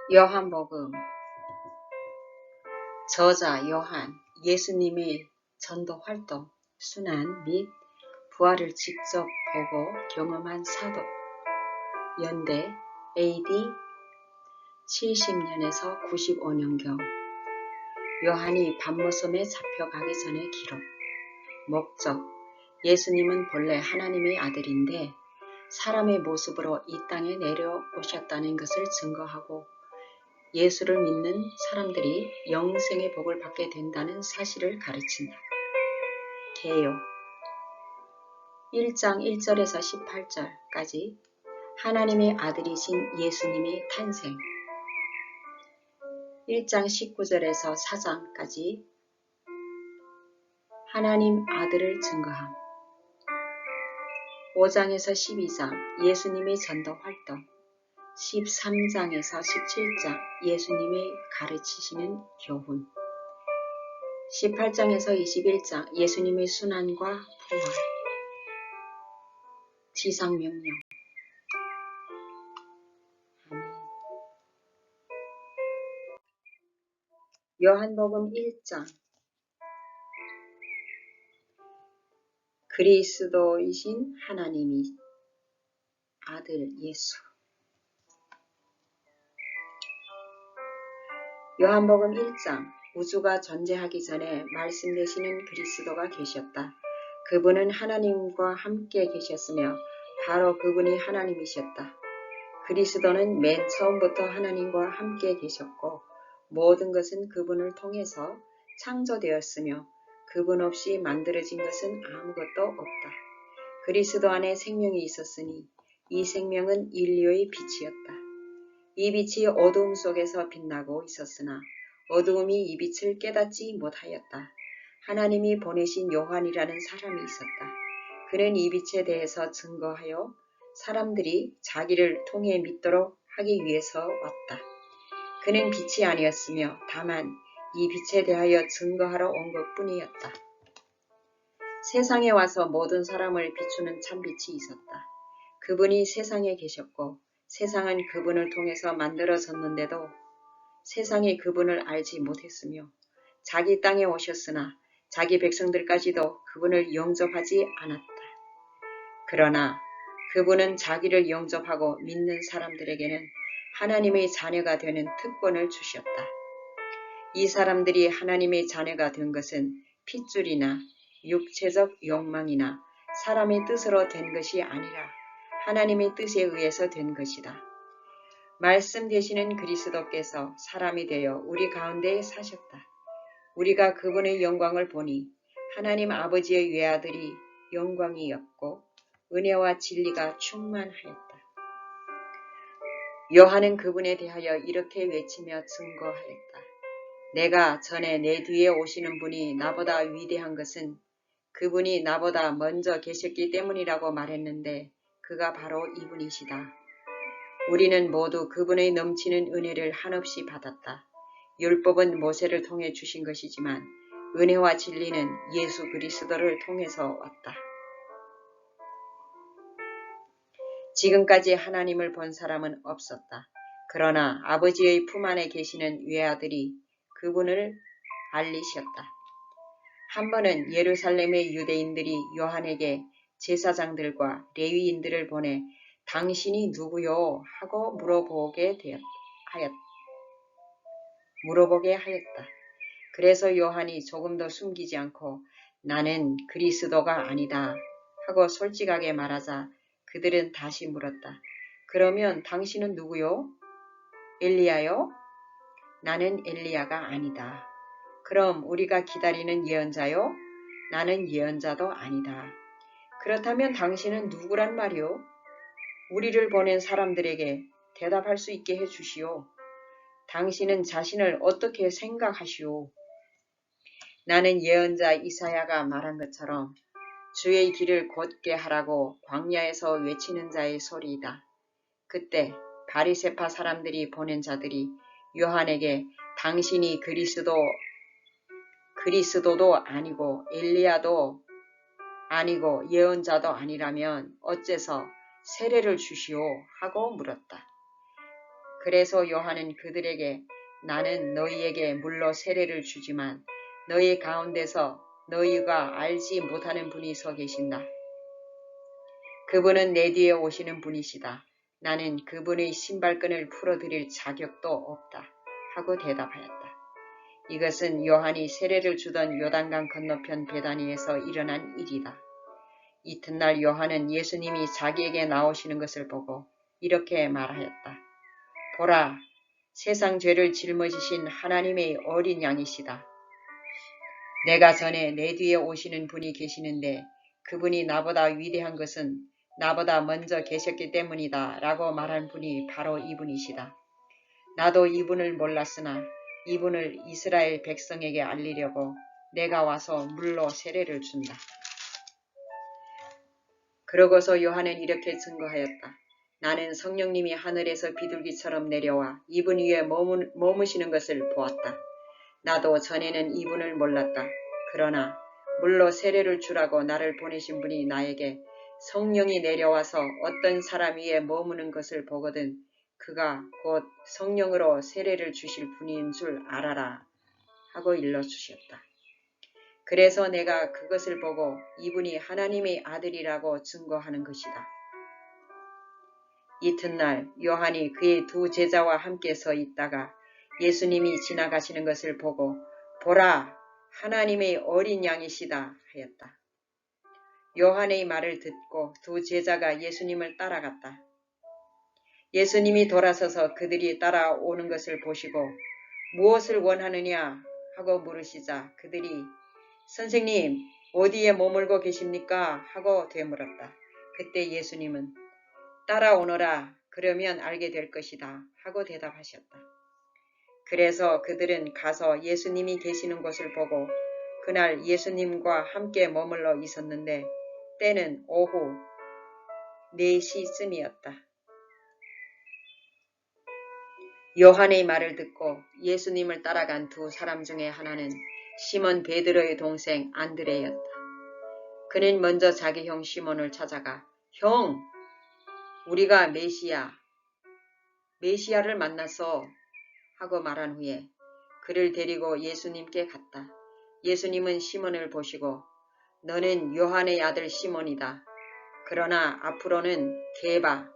요한복음 저자 요한, 예수님의 전도 활동, 순환 및 부활을 직접 보고 경험한 사도, 연대 AD 70년에서 95년경, 요한이 밤모섬에 잡혀가기 전의 기록. 목적, 예수님은 본래 하나님의 아들인데 사람의 모습으로 이 땅에 내려오셨다는 것을 증거하고 예수를 믿는 사람들이 영생의 복을 받게 된다는 사실을 가르친다. 개요 1장 1절에서 18절까지 하나님의 아들이신 예수님의 탄생, 1장 19절에서 4장까지 하나님 아들을 증거함, 5장에서 12장 예수님의 전도 활동, 13장에서 17장 예수님의 가르치시는 교훈, 18장에서 21장 예수님의 순환과 부활, 지상명령. 아멘. 요한복음 1장 그리스도이신 하나님이 아들 예수. 요한복음 1장 우주가 존재하기 전에 말씀 되시는 그리스도가 계셨다. 그분은 하나님과 함께 계셨으며 바로 그분이 하나님이셨다. 그리스도는 맨 처음부터 하나님과 함께 계셨고 모든 것은 그분을 통해서 창조되었으며 그분 없이 만들어진 것은 아무것도 없다. 그리스도 안에 생명이 있었으니 이 생명은 인류의 빛이었다. 이 빛이 어두움 속에서 빛나고 있었으나 어두움이 이 빛을 깨닫지 못하였다. 하나님이 보내신 요한이라는 사람이 있었다. 그는 이 빛에 대해서 증거하여 사람들이 자기를 통해 믿도록 하기 위해서 왔다. 그는 빛이 아니었으며 다만 이 빛에 대하여 증거하러 온 것뿐이었다. 세상에 와서 모든 사람을 비추는 참빛이 있었다. 그분이 세상에 계셨고 세상은 그분을 통해서 만들어졌는데도 세상이 그분을 알지 못했으며 자기 땅에 오셨으나 자기 백성들까지도 그분을 영접하지 않았다. 그러나 그분은 자기를 영접하고 믿는 사람들에게는 하나님의 자녀가 되는 특권을 주셨다. 이 사람들이 하나님의 자녀가 된 것은 핏줄이나 육체적 욕망이나 사람의 뜻으로 된 것이 아니라 하나님의 뜻에 의해서 된 것이다. 말씀 되시는 그리스도께서 사람이 되어 우리 가운데 사셨다. 우리가 그분의 영광을 보니 하나님 아버지의 외아들이 영광이었고 은혜와 진리가 충만하였다. 요한은 그분에 대하여 이렇게 외치며 증거하였다. 내가 전에 내 뒤에 오시는 분이 나보다 위대한 것은 그분이 나보다 먼저 계셨기 때문이라고 말했는데 그가 바로 이분이시다. 우리는 모두 그분의 넘치는 은혜를 한없이 받았다. 율법은 모세를 통해 주신 것이지만 은혜와 진리는 예수 그리스도를 통해서 왔다. 지금까지 하나님을 본 사람은 없었다. 그러나 아버지의 품 안에 계시는 외아들이 그분을 알리셨다. 한 번은 예루살렘의 유대인들이 요한에게 제사장들과 레위인들을 보내 당신이 누구요? 하고 물어보게 하였다. 그래서 요한이 조금 더 숨기지 않고 나는 그리스도가 아니다 하고 솔직하게 말하자 그들은 다시 물었다. 그러면 당신은 누구요? 엘리야요? 나는 엘리야가 아니다. 그럼 우리가 기다리는 예언자요? 나는 예언자도 아니다. 그렇다면 당신은 누구란 말이요? 우리를 보낸 사람들에게 대답할 수 있게 해주시오. 당신은 자신을 어떻게 생각하시오? 나는 예언자 이사야가 말한 것처럼 주의 길을 곧게 하라고 광야에서 외치는 자의 소리이다. 그때 바리새파 사람들이 보낸 자들이 요한에게 당신이 그리스도도 아니고 엘리야도 아니고 예언자도 아니라면 어째서 세례를 주시오 하고 물었다. 그래서 요한은 그들에게 나는 너희에게 물로 세례를 주지만 너희 가운데서 너희가 알지 못하는 분이 서 계신다. 그분은 내 뒤에 오시는 분이시다. 나는 그분의 신발끈을 풀어드릴 자격도 없다. 하고 대답하였다. 이것은 요한이 세례를 주던 요단강 건너편 베다니에서 일어난 일이다. 이튿날 요한은 예수님이 자기에게 나오시는 것을 보고 이렇게 말하였다. 보라, 세상 죄를 짊어지신 하나님의 어린 양이시다. 내가 전에 내 뒤에 오시는 분이 계시는데 그분이 나보다 위대한 것은 나보다 먼저 계셨기 때문이다 라고 말한 분이 바로 이분이시다. 나도 이분을 몰랐으나 이분을 이스라엘 백성에게 알리려고 내가 와서 물로 세례를 준다. 그러고서 요한은 이렇게 증거하였다. 나는 성령님이 하늘에서 비둘기처럼 내려와 이분 위에 머무시는 것을 보았다. 나도 전에는 이분을 몰랐다. 그러나 물로 세례를 주라고 나를 보내신 분이 나에게 성령이 내려와서 어떤 사람 위에 머무는 것을 보거든 그가 곧 성령으로 세례를 주실 분인 줄 알아라 하고 일러주셨다. 그래서 내가 그것을 보고 이분이 하나님의 아들이라고 증거하는 것이다. 이튿날 요한이 그의 두 제자와 함께 서 있다가 예수님이 지나가시는 것을 보고 보라, 하나님의 어린 양이시다 하였다. 요한의 말을 듣고 두 제자가 예수님을 따라갔다. 예수님이 돌아서서 그들이 따라오는 것을 보시고 무엇을 원하느냐 하고 물으시자 그들이 선생님, 어디에 머물고 계십니까? 하고 되물었다. 그때 예수님은 따라오너라, 그러면 알게 될 것이다 하고 대답하셨다. 그래서 그들은 가서 예수님이 계시는 곳을 보고 그날 예수님과 함께 머물러 있었는데 때는 오후 4시쯤이었다. 요한의 말을 듣고 예수님을 따라간 두 사람 중에 하나는 시몬 베드로의 동생 안드레였다. 그는 먼저 자기 형 시몬을 찾아가 형, 우리가 메시아를 만났어 하고 말한 후에 그를 데리고 예수님께 갔다. 예수님은 시몬을 보시고 너는 요한의 아들 시몬이다. 그러나 앞으로는 게바,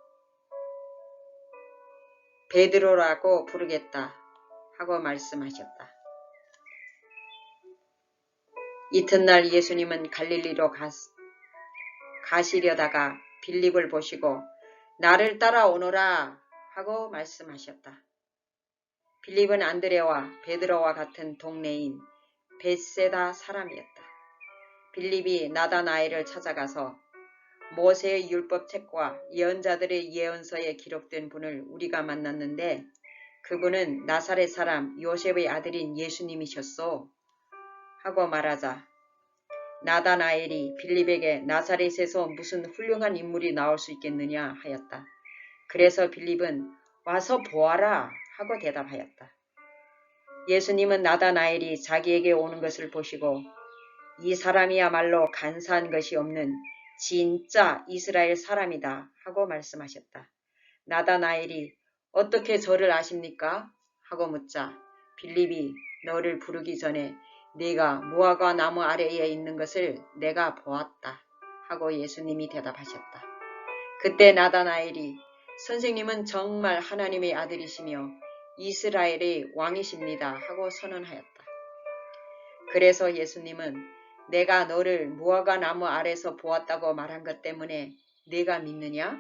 베드로라고 부르겠다 하고 말씀하셨다. 이튿날 예수님은 갈릴리로 가시려다가 빌립을 보시고 나를 따라오너라 하고 말씀하셨다. 빌립은 안드레와 베드로와 같은 동네인 벳세다 사람이었다. 빌립이 나다나엘을 찾아가서 모세의 율법책과 예언자들의 예언서에 기록된 분을 우리가 만났는데 그분은 나사렛 사람 요셉의 아들인 예수님이셨소 하고 말하자 나다나엘이 빌립에게 나사렛에서 무슨 훌륭한 인물이 나올 수 있겠느냐 하였다. 그래서 빌립은 와서 보아라 하고 대답하였다. 예수님은 나다나엘이 자기에게 오는 것을 보시고 이 사람이야말로 간사한 것이 없는 진짜 이스라엘 사람이다 하고 말씀하셨다. 나다나엘이 어떻게 저를 아십니까? 하고 묻자 빌립이 너를 부르기 전에 네가 무화과 나무 아래에 있는 것을 내가 보았다 하고 예수님이 대답하셨다. 그때 나다나엘이 선생님은 정말 하나님의 아들이시며 이스라엘의 왕이십니다 하고 선언하였다. 그래서 예수님은 내가 너를 무화과 나무 아래서 보았다고 말한 것 때문에 네가 믿느냐?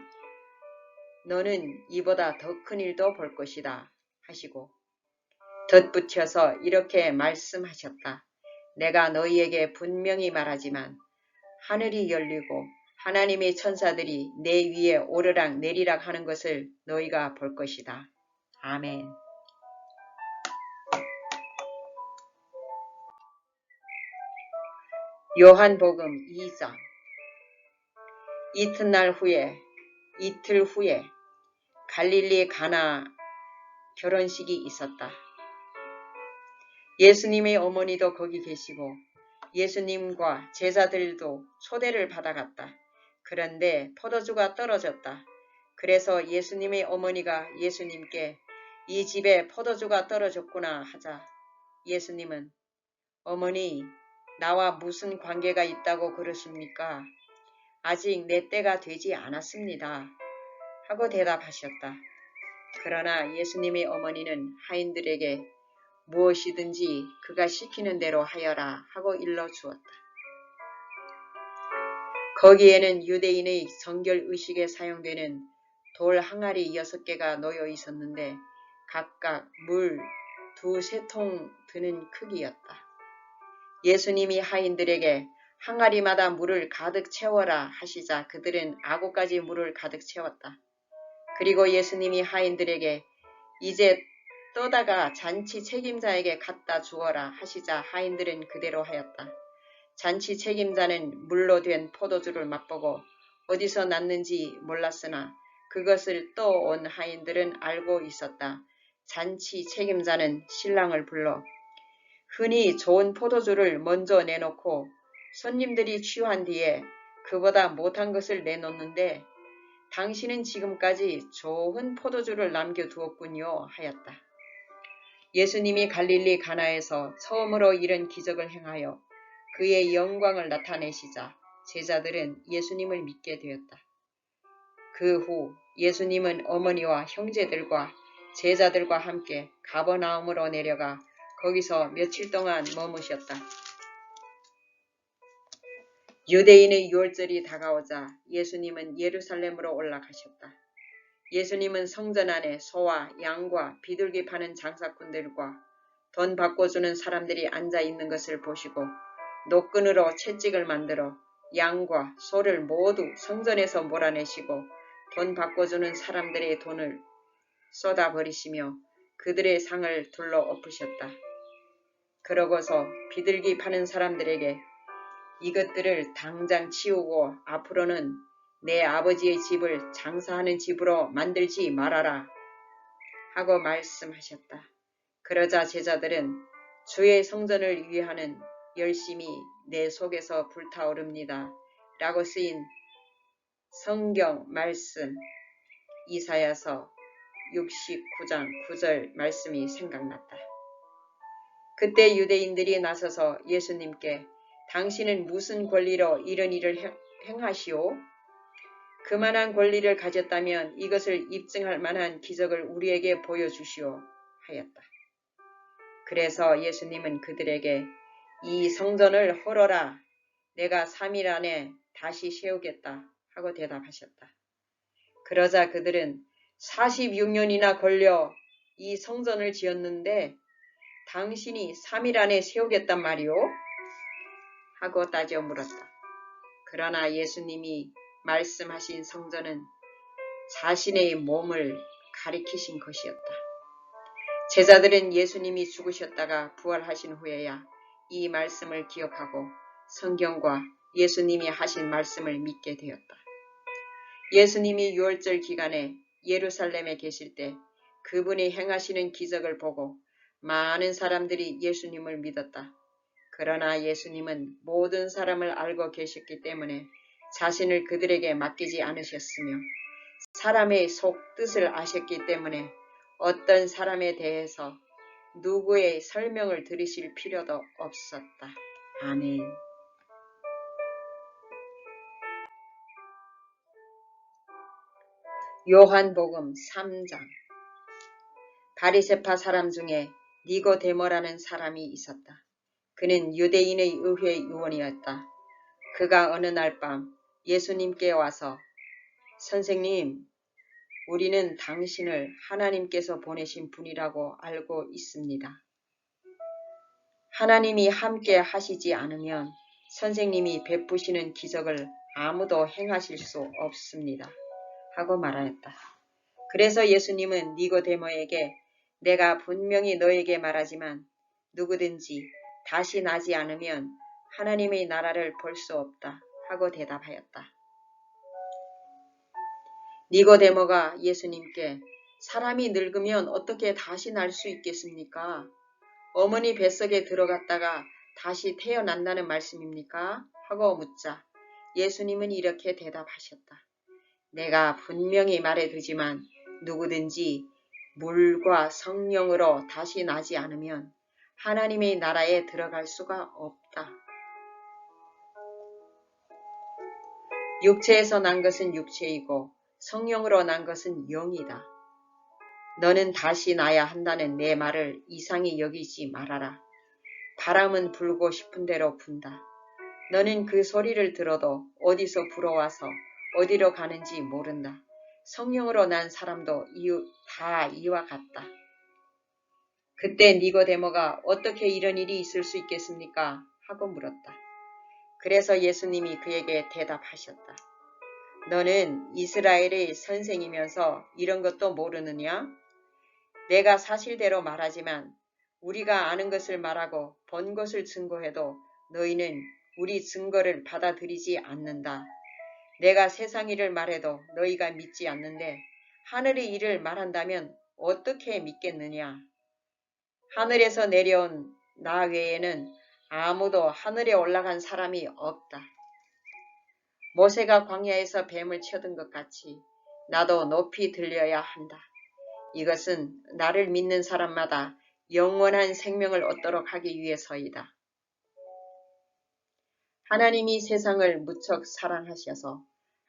너는 이보다 더 큰 일도 볼 것이다 하시고 덧붙여서 이렇게 말씀하셨다. 내가 너희에게 분명히 말하지만 하늘이 열리고 하나님의 천사들이 내 위에 오르락 내리락 하는 것을 너희가 볼 것이다. 아멘. 요한복음 2장. 이틀 후에 갈릴리 가나 결혼식이 있었다. 예수님의 어머니도 거기 계시고 예수님과 제자들도 초대를 받아갔다. 그런데 포도주가 떨어졌다. 그래서 예수님의 어머니가 예수님께 이 집에 포도주가 떨어졌구나 하자 예수님은 어머니, 나와 무슨 관계가 있다고 그러십니까? 아직 내 때가 되지 않았습니다. 하고 대답하셨다. 그러나 예수님의 어머니는 하인들에게 무엇이든지 그가 시키는 대로 하여라 하고 일러주었다. 거기에는 유대인의 정결의식에 사용되는 돌 항아리 6개가 놓여 있었는데 각각 물 2-3통 드는 크기였다. 예수님이 하인들에게 항아리마다 물을 가득 채워라 하시자 그들은 아구까지 물을 가득 채웠다. 그리고 예수님이 하인들에게 이제 떠다가 잔치 책임자에게 갖다 주어라 하시자 하인들은 그대로 하였다. 잔치 책임자는 물로 된 포도주를 맛보고 어디서 났는지 몰랐으나 그것을 떠온 하인들은 알고 있었다. 잔치 책임자는 신랑을 불러 흔히 좋은 포도주를 먼저 내놓고 손님들이 취한 뒤에 그보다 못한 것을 내놓는데 당신은 지금까지 좋은 포도주를 남겨두었군요 하였다. 예수님이 갈릴리 가나에서 처음으로 이런 기적을 행하여 그의 영광을 나타내시자 제자들은 예수님을 믿게 되었다. 그 후 예수님은 어머니와 형제들과 제자들과 함께 가버나움으로 내려가 거기서 며칠 동안 머무셨다. 유대인의 유월절이 다가오자 예수님은 예루살렘으로 올라가셨다. 예수님은 성전 안에 소와 양과 비둘기 파는 장사꾼들과 돈 바꿔주는 사람들이 앉아있는 것을 보시고 노끈으로 채찍을 만들어 양과 소를 모두 성전에서 몰아내시고 돈 바꿔주는 사람들의 돈을 쏟아버리시며 그들의 상을 둘러 엎으셨다. 그러고서 비둘기 파는 사람들에게 이것들을 당장 치우고 앞으로는 내 아버지의 집을 장사하는 집으로 만들지 말아라 하고 말씀하셨다. 그러자 제자들은 주의 성전을 위하는 열심이 내 속에서 불타오릅니다 라고 쓰인 성경 말씀 이사야서 69장 9절 말씀이 생각났다. 그때 유대인들이 나서서 예수님께 당신은 무슨 권리로 이런 일을 행하시오? 그만한 권리를 가졌다면 이것을 입증할 만한 기적을 우리에게 보여주시오 하였다. 그래서 예수님은 그들에게 이 성전을 헐어라 내가 3일 안에 다시 세우겠다 하고 대답하셨다. 그러자 그들은 46년이나 걸려 이 성전을 지었는데 당신이 3일 안에 세우겠단 말이오? 하고 따져 물었다. 그러나 예수님이 말씀하신 성전은 자신의 몸을 가리키신 것이었다. 제자들은 예수님이 죽으셨다가 부활하신 후에야 이 말씀을 기억하고 성경과 예수님이 하신 말씀을 믿게 되었다. 예수님이 유월절 기간에 예루살렘에 계실 때 그분이 행하시는 기적을 보고 많은 사람들이 예수님을 믿었다. 그러나 예수님은 모든 사람을 알고 계셨기 때문에 자신을 그들에게 맡기지 않으셨으며 사람의 속뜻을 아셨기 때문에 어떤 사람에 대해서 누구의 설명을 들으실 필요도 없었다. 아멘. 요한복음 3장. 바리새파 사람 중에 니고데모라는 사람이 있었다. 그는 유대인의 의회 의원이었다. 그가 어느 날 밤 예수님께 와서 선생님, 우리는 당신을 하나님께서 보내신 분이라고 알고 있습니다. 하나님이 함께 하시지 않으면 선생님이 베푸시는 기적을 아무도 행하실 수 없습니다. 하고 말하였다. 그래서 예수님은 니고데모에게 내가 분명히 너에게 말하지만 누구든지 다시 나지 않으면 하나님의 나라를 볼 수 없다 하고 대답하였다. 니고데모가 예수님께 사람이 늙으면 어떻게 다시 날 수 있겠습니까? 어머니 뱃속에 들어갔다가 다시 태어난다는 말씀입니까? 하고 묻자 예수님은 이렇게 대답하셨다. 내가 분명히 말해두지만 누구든지 물과 성령으로 다시 나지 않으면 하나님의 나라에 들어갈 수가 없다. 육체에서 난 것은 육체이고 성령으로 난 것은 영이다. 너는 다시 나야 한다는 내 말을 이상히 여기지 말아라. 바람은 불고 싶은 대로 분다. 너는 그 소리를 들어도 어디서 불어와서 어디로 가는지 모른다. 성령으로 난 사람도 다 이와 같다. 그때 니고데모가 어떻게 이런 일이 있을 수 있겠습니까? 하고 물었다. 그래서 예수님이 그에게 대답하셨다. 너는 이스라엘의 선생이면서 이런 것도 모르느냐? 내가 사실대로 말하지만 우리가 아는 것을 말하고 본 것을 증거해도 너희는 우리 증거를 받아들이지 않는다. 내가 세상 일을 말해도 너희가 믿지 않는데 하늘의 일을 말한다면 어떻게 믿겠느냐? 하늘에서 내려온 나 외에는 아무도 하늘에 올라간 사람이 없다. 모세가 광야에서 뱀을 쳐든 것 같이 나도 높이 들려야 한다. 이것은 나를 믿는 사람마다 영원한 생명을 얻도록 하기 위해서이다. 하나님이 세상을 무척 사랑하셔서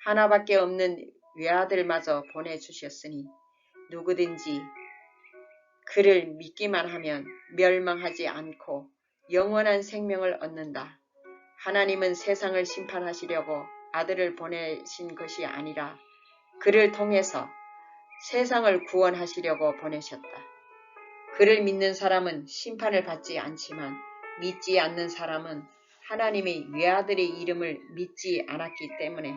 하나밖에 없는 외아들마저 보내주셨으니 누구든지 그를 믿기만 하면 멸망하지 않고 영원한 생명을 얻는다. 하나님은 세상을 심판하시려고 아들을 보내신 것이 아니라 그를 통해서 세상을 구원하시려고 보내셨다. 그를 믿는 사람은 심판을 받지 않지만 믿지 않는 사람은 하나님의 외아들의 이름을 믿지 않았기 때문에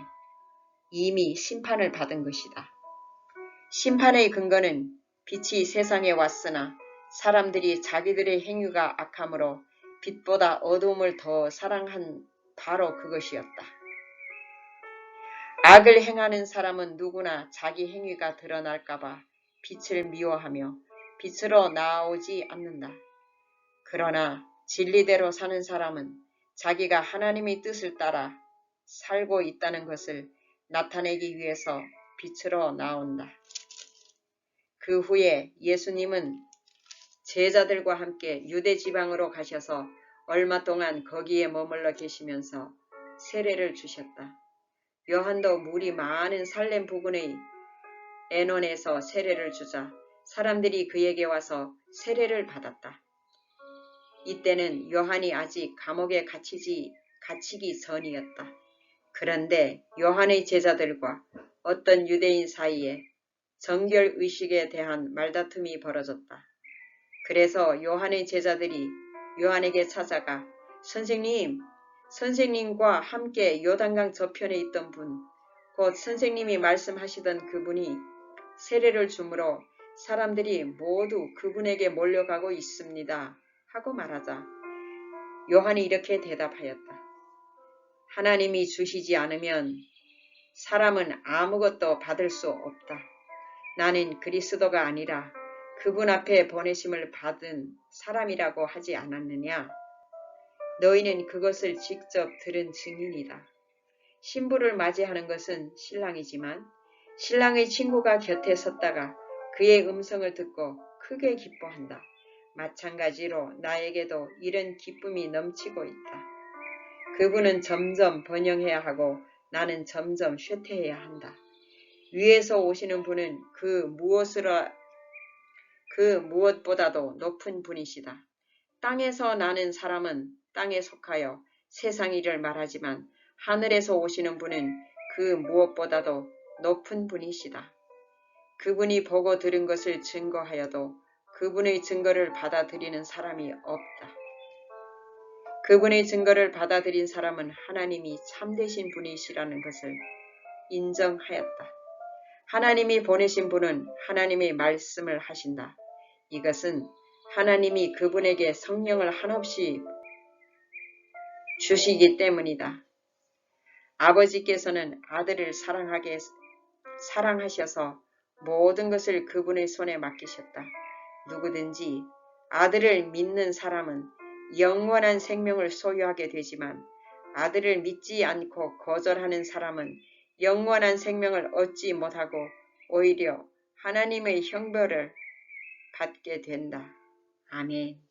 이미 심판을 받은 것이다. 심판의 근거는 빛이 세상에 왔으나 사람들이 자기들의 행위가 악함으로 빛보다 어두움을 더 사랑한 바로 그것이었다. 악을 행하는 사람은 누구나 자기 행위가 드러날까봐 빛을 미워하며 빛으로 나오지 않는다. 그러나 진리대로 사는 사람은 자기가 하나님의 뜻을 따라 살고 있다는 것을 나타내기 위해서 빛으로 나온다. 그 후에 예수님은 제자들과 함께 유대 지방으로 가셔서 얼마 동안 거기에 머물러 계시면서 세례를 주셨다. 요한도 물이 많은 살렘 부근의 에논에서 세례를 주자 사람들이 그에게 와서 세례를 받았다. 이때는 요한이 아직 감옥에 갇히기 전이었다. 그런데 요한의 제자들과 어떤 유대인 사이에 정결의식에 대한 말다툼이 벌어졌다. 그래서 요한의 제자들이 요한에게 찾아가 선생님과 함께 요단강 저편에 있던 분, 곧 선생님이 말씀하시던 그분이 세례를 주므로 사람들이 모두 그분에게 몰려가고 있습니다. 하고 말하자 요한이 이렇게 대답하였다. 하나님이 주시지 않으면 사람은 아무것도 받을 수 없다. 나는 그리스도가 아니라 그분 앞에 보내심을 받은 사람이라고 하지 않았느냐? 너희는 그것을 직접 들은 증인이다. 신부를 맞이하는 것은 신랑이지만 신랑의 친구가 곁에 섰다가 그의 음성을 듣고 크게 기뻐한다. 마찬가지로 나에게도 이런 기쁨이 넘치고 있다. 그분은 점점 번영해야 하고 나는 점점 쇠퇴해야 한다. 위에서 오시는 분은 그 무엇보다도 높은 분이시다. 땅에서 나는 사람은 땅에 속하여 세상 일을 말하지만 하늘에서 오시는 분은 그 무엇보다도 높은 분이시다. 그분이 보고 들은 것을 증거하여도 그분의 증거를 받아들이는 사람이 없다. 그분의 증거를 받아들인 사람은 하나님이 참되신 분이시라는 것을 인정하였다. 하나님이 보내신 분은 하나님의 말씀을 하신다. 이것은 하나님이 그분에게 성령을 한없이 주시기 때문이다. 아버지께서는 아들을 사랑하셔서 모든 것을 그분의 손에 맡기셨다. 누구든지 아들을 믿는 사람은 영원한 생명을 소유하게 되지만 아들을 믿지 않고 거절하는 사람은 영원한 생명을 얻지 못하고 오히려 하나님의 형벌을 받게 된다. 아멘.